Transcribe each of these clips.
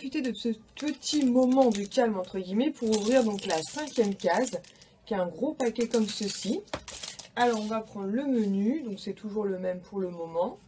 profiter de ce petit moment de calme entre guillemets pour ouvrir donc la 5e case, qui est un gros paquet comme ceci. Alors on va prendre le menu, donc c'est toujours le même pour le moment.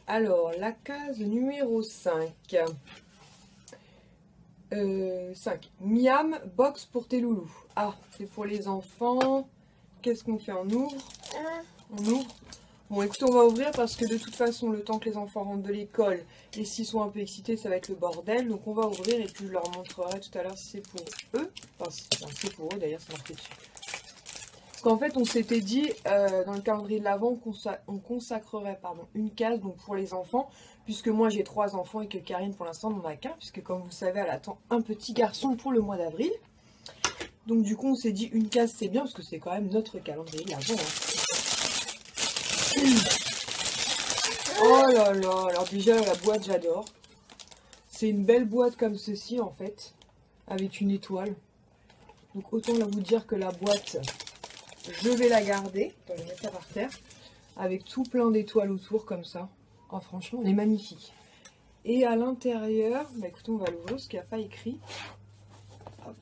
Alors la case numéro 5. 5. Miam, box pour tes loulous. Ah, c'est pour les enfants. Qu'est-ce qu'on fait? On ouvre. On ouvre. Bon, écoutez, on va ouvrir parce que de toute façon, le temps que les enfants rentrent de l'école, et s'ils sont un peu excités, ça va être le bordel. Donc, on va ouvrir et puis je leur montrerai tout à l'heure si c'est pour eux. Enfin, c'est pour eux, d'ailleurs, c'est marqué dessus. Parce qu'en fait, on s'était dit, dans le calendrier de l'Avent, on consacrerait une case donc, pour les enfants. Puisque moi, j'ai 3 enfants et que Karine, pour l'instant, n'en a qu'un. Puisque, comme vous le savez, elle attend un petit garçon pour le mois d'avril. Donc, du coup, on s'est dit, une case, c'est bien, parce que c'est quand même notre calendrier de l'Avent. Oh là là, alors déjà la boîte j'adore. C'est une belle boîte comme ceci en fait, avec une étoile. Donc autant là vous dire que la boîte, je vais la garder. Je vais mettre ça par terre. Avec tout plein d'étoiles autour comme ça. Oh franchement, elle est magnifique. Et à l'intérieur, bah écoutez on va l'ouvrir parce qu'il n'y a pas écrit. Hop.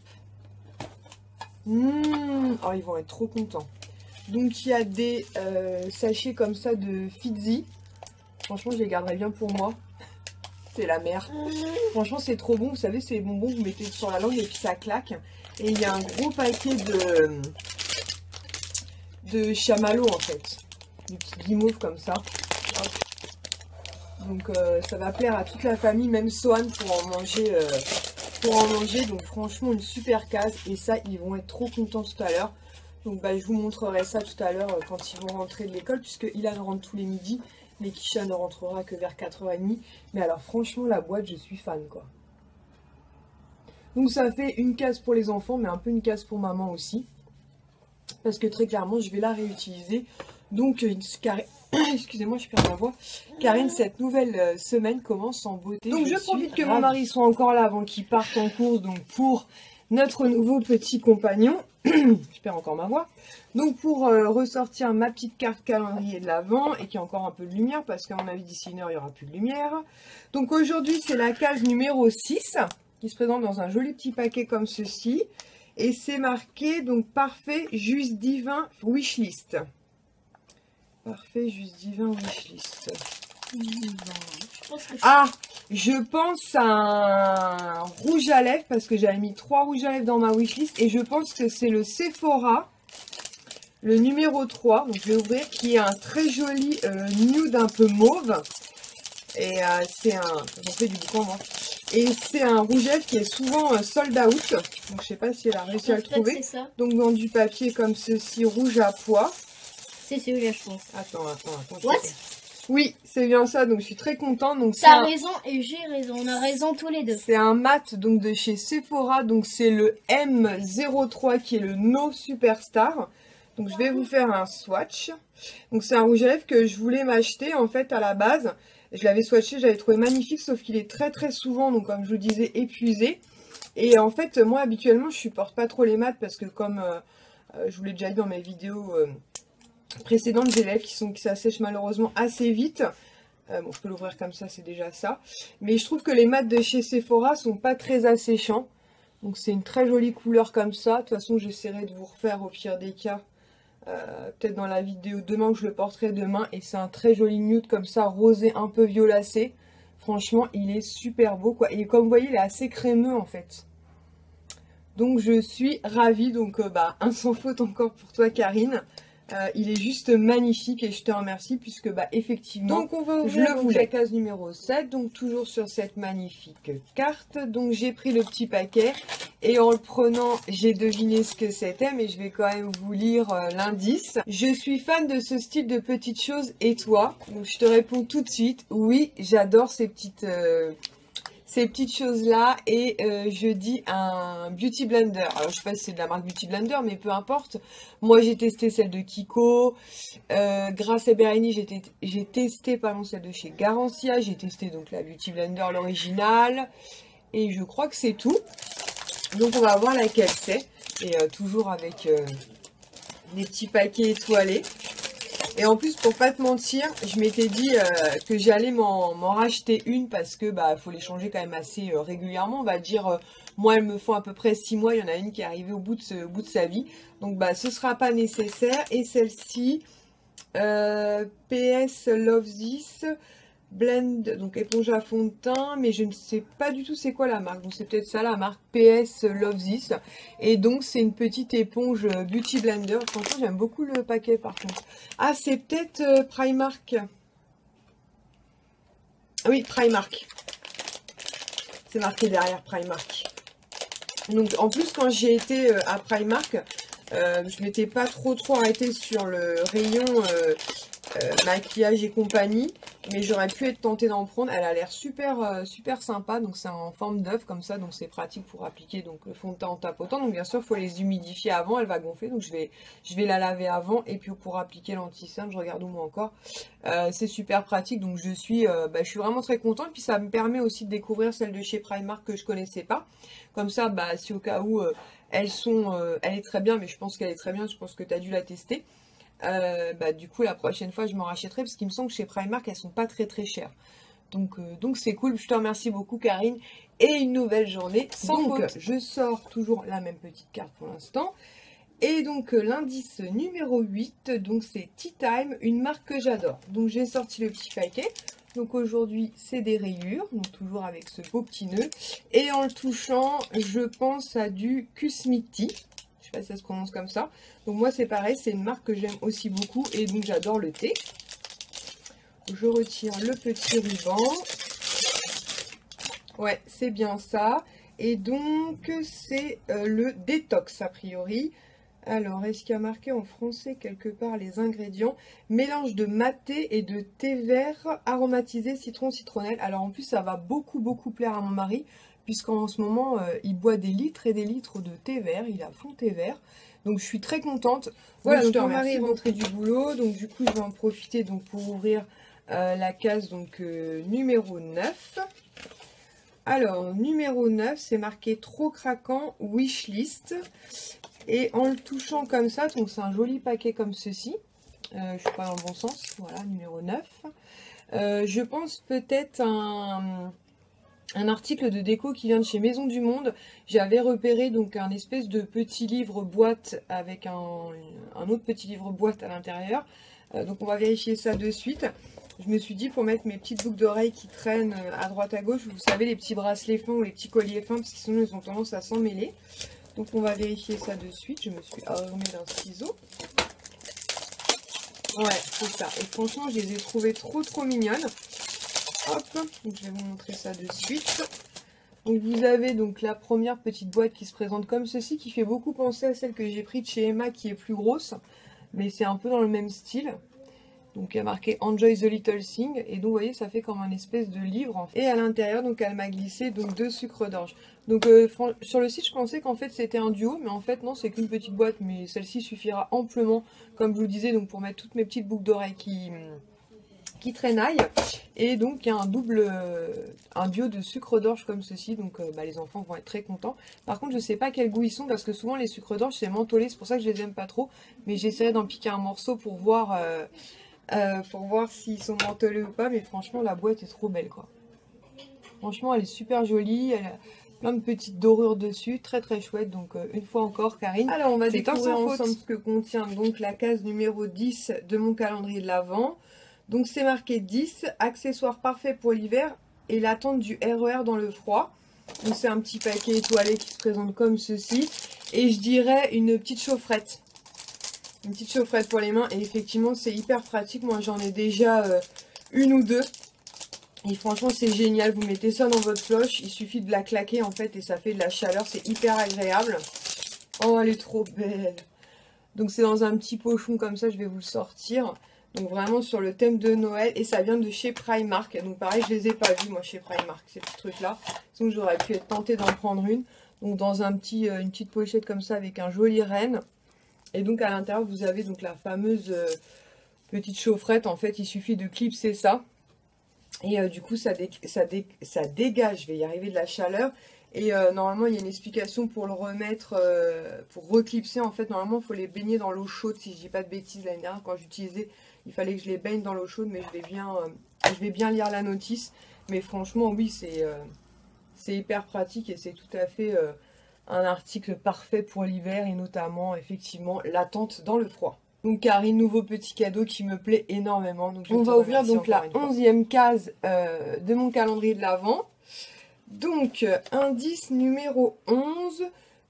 Oh ils vont être trop contents. Donc il y a des sachets comme ça de Fizzy. Franchement je les garderai bien pour moi. C'est la mer. Franchement c'est trop bon. Vous savez c'est les bonbons que vous mettez sur la langue et puis ça claque. Et il y a un gros paquet de chamallows en fait. Des petits guimauves comme ça. Hop. Donc ça va plaire à toute la famille, même Sohan pour en manger. Donc franchement une super case. Et ça ils vont être trop contents tout à l'heure. Donc bah, je vous montrerai ça tout à l'heure quand ils vont rentrer de l'école, puisque Ilan rentre tous les midis, mais Kisha ne rentrera que vers 4h30. Mais alors franchement la boîte je suis fan quoi. Donc ça fait une case pour les enfants, mais un peu une case pour maman aussi. Parce que très clairement je vais la réutiliser. Donc excusez-moi je perds ma voix. Karine, cette nouvelle semaine commence en beauté. Donc je profite que mon mari soit encore là avant qu'il parte en course, donc pour notre nouveau petit compagnon. Je perds encore ma voix. Donc pour ressortir ma petite carte calendrier de l'Avent et qu'il y a encore un peu de lumière parce qu'à mon avis d'ici une heure il n'y aura plus de lumière. Donc aujourd'hui c'est la case numéro 6 qui se présente dans un joli petit paquet comme ceci. Et c'est marqué donc parfait, juste divin, wishlist. Parfait, juste divin, wishlist. Ah, je pense à un rouge à lèvres parce que j'avais mis 3 rouges à lèvres dans ma wishlist et je pense que c'est le Sephora, le numéro 3. Donc je vais ouvrir, qui est un très joli nude un peu mauve. Et c'est un, j'en fais du boucan moi. Et c'est un rouge à lèvres qui est souvent sold out. Donc je sais pas si elle a réussi à le trouver. Donc dans du papier comme ceci, rouge à pois. C'est celui-là je pense. Attends. What? Oui, c'est bien ça, donc je suis très contente. Donc t'as raison et j'ai raison, on a raison tous les deux. C'est un mat donc de chez Sephora, donc c'est le M03 qui est le No Superstar. Donc je vais vous faire un swatch. Donc c'est un rouge à lèvres que je voulais m'acheter en fait à la base. Je l'avais swatché, j'avais trouvé magnifique, sauf qu'il est très souvent, donc comme je vous disais, épuisé. Et en fait, moi habituellement je supporte pas trop les mats parce que comme je vous l'ai déjà dit dans mes vidéos précédentes, j'ai les lèvres qui s'assèchent malheureusement assez vite. Bon, je peux l'ouvrir comme ça, c'est déjà ça. Mais je trouve que les mats de chez Sephora sont pas très asséchants. Donc c'est une très jolie couleur comme ça. De toute façon, j'essaierai de vous refaire au pire des cas. Peut-être dans la vidéo demain que je le porterai demain. Et c'est un très joli nude comme ça, rosé un peu violacé. Franchement, il est super beau quoi. Et comme vous voyez, il est assez crémeux en fait. Donc je suis ravie. Donc un sans faute encore pour toi Karine. Il est juste magnifique et je te remercie puisque effectivement donc on va ouvrir la case numéro 7, donc toujours sur cette magnifique carte. Donc j'ai pris le petit paquet et en le prenant j'ai deviné ce que c'était, mais je vais quand même vous lire l'indice. Je suis fan de ce style de petites choses, et toi? Donc je te réponds tout de suite, oui, j'adore ces petites choses là. Et je dis un Beauty Blender. Alors je sais pas si c'est de la marque Beauty Blender, mais peu importe. Moi j'ai testé celle de Kiko. Grâce à Bérénie j'ai testé celle de chez Garancia. J'ai testé donc la Beauty Blender, l'original. Et je crois que c'est tout. Donc on va voir laquelle c'est. Et toujours avec des petits paquets étoilés. Et en plus, pour pas te mentir, je m'étais dit que j'allais m'en racheter une parce que bah faut les changer quand même assez régulièrement. On va dire, moi elles me font à peu près 6 mois, il y en a une qui est arrivée au bout de sa vie. Donc bah ce sera pas nécessaire. Et celle-ci, PS Love This Blend, donc éponge à fond de teint, mais je ne sais pas du tout c'est quoi la marque. Donc c'est peut-être ça la marque, PS Love This. Et donc c'est une petite éponge Beauty Blender. Franchement j'aime beaucoup le paquet par contre. Ah c'est peut-être Primark. Oui Primark. C'est marqué derrière Primark. Donc en plus quand j'ai été à Primark, je m'étais pas trop arrêtée sur le rayon maquillage et compagnie, mais j'aurais pu être tentée d'en prendre. Elle a l'air super super sympa, donc c'est en forme d'œuf comme ça, donc c'est pratique pour appliquer donc le fond de teint en tapotant. Donc bien sûr il faut les humidifier avant, elle va gonfler, donc je vais la laver avant, et puis pour appliquer l'anti-cerne, je regarde où moi encore. C'est super pratique, donc je suis vraiment très contente. Puis ça me permet aussi de découvrir celle de chez Primark que je connaissais pas, comme ça bah si au cas où elle est très bien, mais je pense qu'elle est très bien, je pense que tu as dû la tester. Du coup la prochaine fois je m'en rachèterai, parce qu'il me semble que chez Primark elles sont pas très chères. Donc c'est cool, je te remercie beaucoup Karine, et une nouvelle journée sans faute. Je sors toujours la même petite carte pour l'instant. Et donc l'indice numéro 8, donc c'est Tea Time, une marque que j'adore. Donc j'ai sorti le petit paquet. Donc aujourd'hui c'est des rayures, donc toujours avec ce beau petit nœud. Et en le touchant, je pense à du Kusmiti. Je sais pas si ça se prononce comme ça. Donc moi c'est pareil, c'est une marque que j'aime aussi beaucoup, et donc j'adore le thé. Je retire le petit ruban. Ouais, c'est bien ça. Et donc c'est le détox a priori. Alors, est-ce qu'il y a marqué en français quelque part les ingrédients? Mélange de maté et de thé vert aromatisé citron citronnelle. Alors en plus ça va beaucoup plaire à mon mari, puisqu'en ce moment il boit des litres et des litres de thé vert, il a fond thé vert. Donc je suis très contente. Voilà, donc mon mari est rentré du boulot, donc du coup je vais en profiter donc pour ouvrir la case donc numéro 9. Alors numéro 9, c'est marqué trop craquant wishlist. Et en le touchant comme ça, donc c'est un joli paquet comme ceci. Je suis pas dans le bon sens. Voilà, numéro 9. Je pense peut-être un article de déco qui vient de chez Maison du Monde. J'avais repéré donc un espèce de petit livre boîte avec un autre petit livre boîte à l'intérieur. Donc on va vérifier ça de suite. Je me suis dit pour mettre mes petites boucles d'oreilles qui traînent à droite à gauche, vous savez les petits bracelets fins ou les petits colliers fins, parce que sinon ils ont tendance à s'en mêler. Donc on va vérifier ça de suite. Je me suis armée d'un ciseau. Ouais, c'est ça. Et franchement, je les ai trouvées trop mignonnes. Hop, donc je vais vous montrer ça de suite. Donc vous avez donc la première petite boîte qui se présente comme ceci, qui fait beaucoup penser à celle que j'ai prise de chez Emma, qui est plus grosse, mais c'est un peu dans le même style. Donc il y a marqué Enjoy the Little Thing, et donc vous voyez ça fait comme un espèce de livre en fait. Et à l'intérieur donc elle m'a glissé donc 2 sucres d'orge. Donc sur le site je pensais qu'en fait c'était un duo, mais en fait non, c'est qu'une petite boîte, mais celle-ci suffira amplement comme je vous disais, donc pour mettre toutes mes petites boucles d'oreilles qui traînaillent. Et donc il y a un duo de sucre d'orge comme ceci, donc les enfants vont être très contents. Par contre je sais pas quel goût ils sont, parce que souvent les sucres d'orge c'est mentholé, c'est pour ça que je les aime pas trop, mais j'essaierai d'en piquer un morceau pour voir s'ils sont mentholés ou pas. Mais franchement la boîte est trop belle quoi. Franchement elle est super jolie, elle a plein de petites dorures dessus, très chouette. Donc une fois encore Karine. Alors on va découvrir ensemble ce que contient donc la case numéro 10 de mon calendrier de l'Avent. Donc c'est marqué 10, accessoires parfaits pour l'hiver et l'attente du RER dans le froid. Donc c'est un petit paquet étoilé qui se présente comme ceci. Et je dirais une petite chaufferette. Une petite chaufferette pour les mains, et effectivement c'est hyper pratique. Moi j'en ai déjà une ou deux. Et franchement c'est génial, vous mettez ça dans votre cloche, il suffit de la claquer en fait et ça fait de la chaleur, c'est hyper agréable. Oh elle est trop belle. Donc c'est dans un petit pochon comme ça, je vais vous le sortir. Donc vraiment sur le thème de Noël, et ça vient de chez Primark. Donc pareil, je les ai pas vus moi chez Primark, ces petits trucs là. Sinon j'aurais pu être tentée d'en prendre une. Donc dans une petite pochette comme ça avec un joli renne. Et donc à l'intérieur vous avez donc la fameuse petite chaufferette. En fait il suffit de clipser ça. Et du coup ça dégage, je vais y arriver, de la chaleur. Et normalement, il y a une explication pour le remettre, pour reclipser. En fait, normalement, il faut les baigner dans l'eau chaude, si je dis pas de bêtises. L'année dernière, quand j'utilisais, il fallait que je les baigne dans l'eau chaude, mais je vais bien lire la notice. Mais franchement, oui, c'est hyper pratique et c'est tout à fait un article parfait pour l'hiver et notamment, effectivement, l'attente dans le froid. Donc Karine, nouveau petit cadeau qui me plaît énormément. Donc, on va ouvrir donc la 11e case de mon calendrier de l'Avent. Donc, indice numéro 11,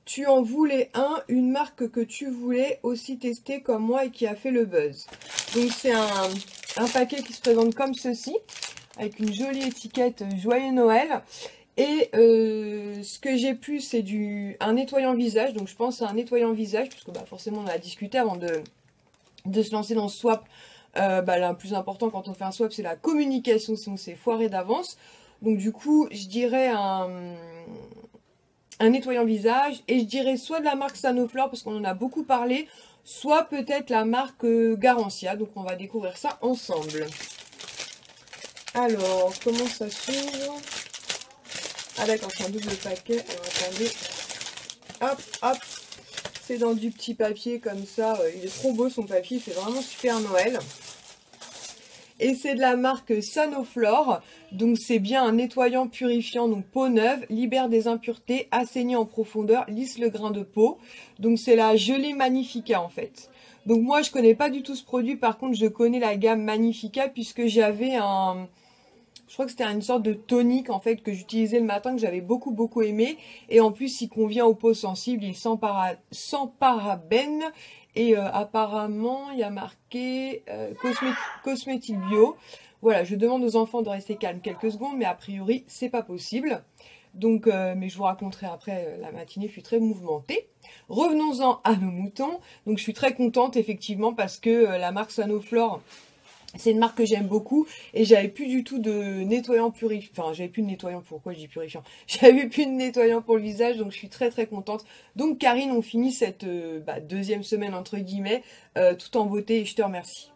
tu en voulais une marque que tu voulais aussi tester comme moi et qui a fait le buzz. Donc, c'est un paquet qui se présente comme ceci, avec une jolie étiquette Joyeux Noël. Et ce que j'ai pu, c'est un nettoyant visage. Donc, je pense à un nettoyant visage, puisque bah, forcément, on a discuté avant de se lancer dans ce swap. Le plus important quand on fait un swap, c'est la communication, sinon c'est foiré d'avance. Donc du coup, je dirais un nettoyant visage. Et je dirais soit de la marque Sanoflore, parce qu'on en a beaucoup parlé, soit peut-être la marque Garancia. Donc on va découvrir ça ensemble. Alors, comment ça s'ouvre? Ah d'accord, c'est un double paquet. Alors attendez. Hop, hop. C'est dans du petit papier comme ça. Il est trop beau son papier, c'est vraiment super Noël. Et c'est de la marque Sanoflore, donc c'est bien un nettoyant purifiant, donc peau neuve, libère des impuretés, assainit en profondeur, lisse le grain de peau. Donc c'est la gelée Magnifica en fait. Donc moi je connais pas du tout ce produit, par contre je connais la gamme Magnifica puisque j'avais je crois que c'était une sorte de tonique en fait que j'utilisais le matin, que j'avais beaucoup aimé. Et en plus il convient aux peaux sensibles, il est sans parabènes. Et apparemment, il y a marqué cosmétique bio. Voilà, je demande aux enfants de rester calmes quelques secondes, mais a priori, c'est pas possible. Donc, mais je vous raconterai après, la matinée fut très mouvementée. Revenons-en à nos moutons. Donc, je suis très contente, effectivement, parce que la marque Sanoflore, c'est une marque que j'aime beaucoup et j'avais plus du tout de nettoyant purifiant. Enfin, j'avais plus de nettoyant. Pourquoi je dis purifiant? J'avais plus de nettoyant pour le visage, donc je suis très contente. Donc Karine, on finit cette deuxième semaine entre guillemets tout en beauté et je te remercie.